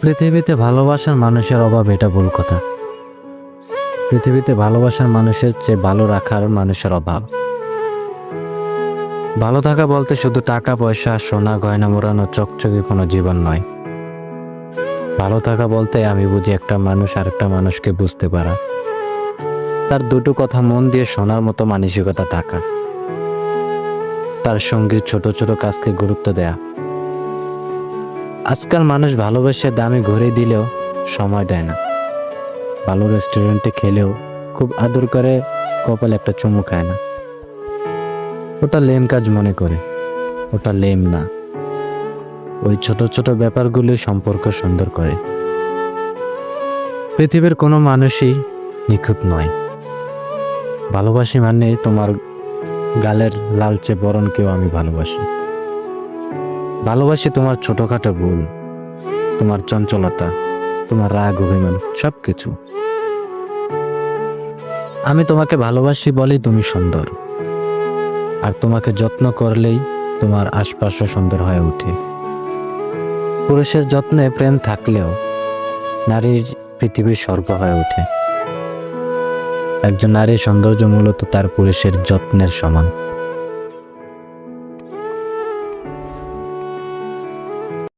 পৃথিবীতে ভালোবাসার মানুষের অভাব এটা ভুল কথা। পৃথিবীতে ভালোবাসার মানুষের চেয়ে ভালো রাখার মানুষের অভাব। ভালো থাকা বলতে শুধু টাকা পয়সা সোনা গয়না মোড়ানো চকচকে কোনো জীবন নয়। ভালো থাকা বলতে আমি বুঝি একটা মানুষ আরেকটা মানুষকে বুঝতে পারা, তার দুটো কথা মন দিয়ে শোনার মতো মানসিকতা থাকা, তার সঙ্গীর ছোট ছোট কাজকে গুরুত্ব দেয়া। আজকাল মানুষ ভালোবেসে দামি ঘড়ি দিলেও সময় দেয় না, ভালো রেস্টুরেন্টে খেলেও খুব আদর করে কপালে একটা চুমু খায় না। ওটা লেম কাজ মনে করে, ওটা লেম না। ওই ছোট ছোট ব্যাপারগুলি সম্পর্ক সুন্দর করে। পৃথিবীর কোনো মানুষই নিখুঁত নয়। ভালোবাসি মানে তোমার গালের লালচে বরণকেও আমি ভালোবাসি। ভালোবাসি তোমার ছোটখাটো ভুল, তোমার চঞ্চলতা, তোমার রাগ অভিমান সব কিছু। আমি তোমাকে ভালোবাসি বলেই তুমি সুন্দর, আর তোমাকে যত্ন করলেই তোমার আশপাশও সুন্দর হয়ে ওঠে। পুরুষের যত্নে প্রেম থাকলেও নারীর পৃথিবীর স্বর্গ হয়ে ওঠে। একজন নারীর সৌন্দর্য মূলত তার পুরুষের যত্নের সমান।